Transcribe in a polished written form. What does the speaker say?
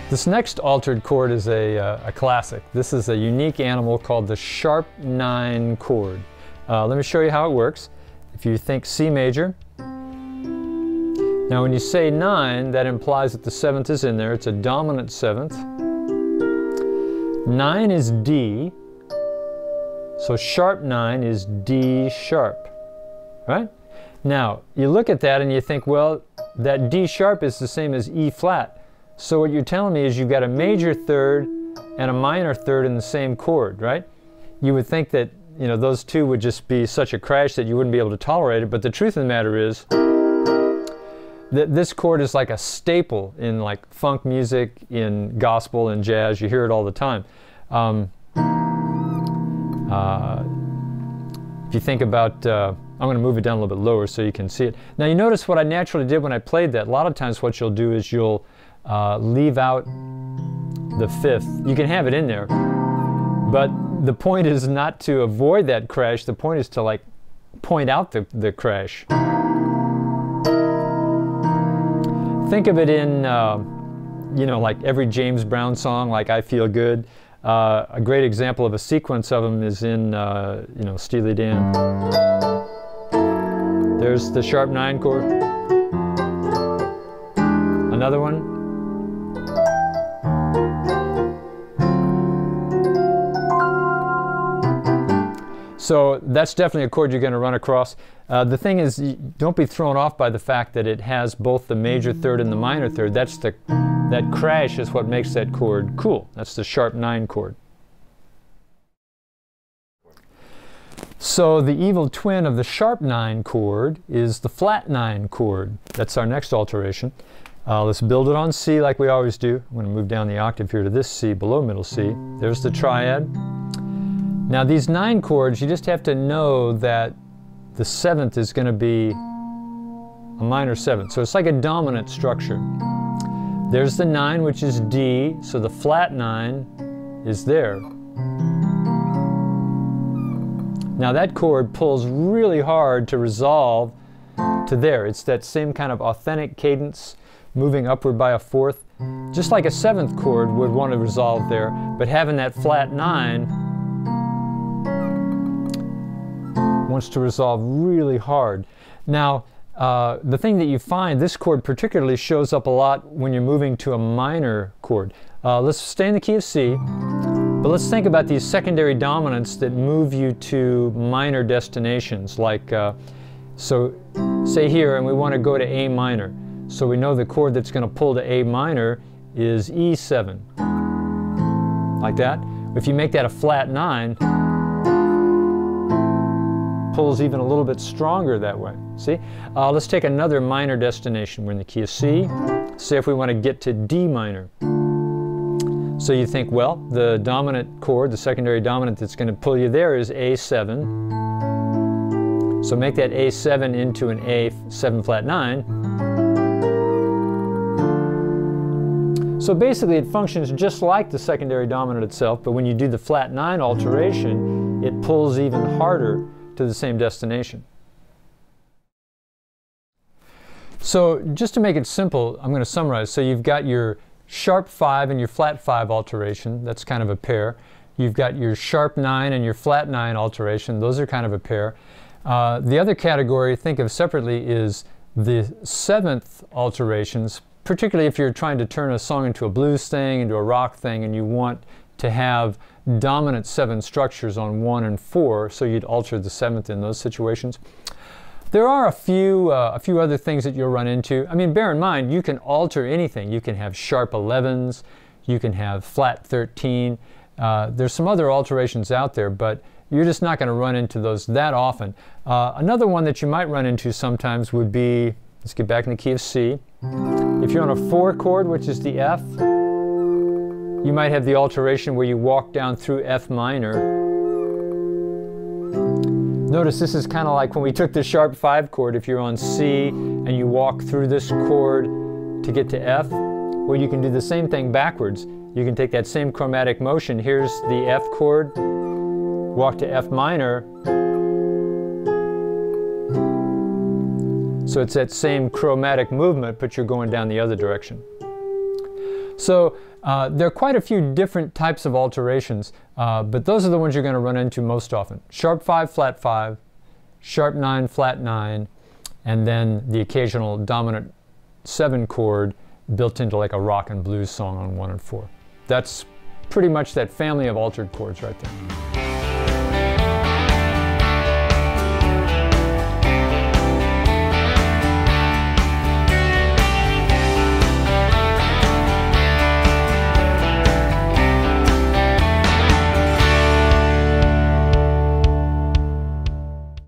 This next altered chord is a classic. This is a unique animal called the sharp 9 chord. Let me show you how it works. If you think C major, now when you say 9, that implies that the 7th is in there. It's a dominant 7th. 9 is D, so sharp 9 is D sharp, right? Now, you look at that and you think, well, that D sharp is the same as E flat. So what you're telling me is you've got a major third and a minor third in the same chord, right? You would think that, you know, those two would just be such a crash that you wouldn't be able to tolerate it, but the truth of the matter is that this chord is like a staple in like funk music, in gospel and jazz. You hear it all the time. If you think about, I'm going to move it down a little bit lower so you can see it. Now you notice what I naturally did when I played that. A lot of times what you'll do is you'll leave out the 5th. You can have it in there, but the point is not to avoid that crash. The point is to like point out the crash. Think of it in, you know, like every James Brown song, like I Feel Good. A great example of a sequence of them is in, you know, Steely Dan. There's the sharp 9 chord. Another one. So that's definitely a chord you're going to run across. The thing is, don't be thrown off by the fact that it has both the major third and the minor third. That crash is what makes that chord cool. That's the sharp 9 chord. So the evil twin of the sharp 9 chord is the flat 9 chord. That's our next alteration. Let's build it on C like we always do. I'm going to move down the octave here to this C below middle C. There's the triad. Now these 9 chords, you just have to know that the 7th is going to be a minor 7th. So it's like a dominant structure. There's the 9, which is D, so the flat 9 is there. Now that chord pulls really hard to resolve to there. It's that same kind of authentic cadence, moving upward by a 4th. Just like a 7th chord would want to resolve there, but having that flat 9 wants to resolve really hard. Now, the thing that you find, this chord particularly shows up a lot when you're moving to a minor chord. Let's stay in the key of C, but let's think about these secondary dominants that move you to minor destinations. Like, so say here, and we want to go to A minor. So we know the chord that's going to pull to A minor is E7. Like that. If you make that a flat 9, pulls even a little bit stronger that way. See? Let's take another minor destination. We're in the key of C. Say if we want to get to D minor. So you think, well, the dominant chord, the secondary dominant that's going to pull you there is A7. So make that A7 into an A7 flat 9. So basically it functions just like the secondary dominant itself, but when you do the flat 9 alteration, it pulls even harder to the same destination. So just to make it simple, I'm going to summarize. So you've got your sharp 5 and your flat 5 alteration. That's kind of a pair. You've got your sharp 9 and your flat 9 alteration. Those are kind of a pair. The other category, think of separately, is the 7th alterations, particularly if you're trying to turn a song into a blues thing, into a rock thing, and you want to have dominant 7 structures on 1 and 4, so you'd alter the 7th in those situations. There are a few other things that you'll run into. I mean, bear in mind, you can alter anything. You can have sharp 11s, you can have flat 13. There's some other alterations out there, but you're just not going to run into those that often. Another one that you might run into sometimes would be, let's get back in the key of C. If you're on a 4 chord, which is the F, you might have the alteration where you walk down through F minor. Notice this is kind of like when we took the sharp 5 chord. If you're on C and you walk through this chord to get to F, well, you can do the same thing backwards. You can take that same chromatic motion. Here's the F chord, walk to F minor. So it's that same chromatic movement, but you're going down the other direction. So there are quite a few different types of alterations, but those are the ones you're going to run into most often. Sharp 5, flat 5, sharp 9, flat 9, and then the occasional dominant 7 chord built into like a rock and blues song on 1 and 4. That's pretty much that family of altered chords right there.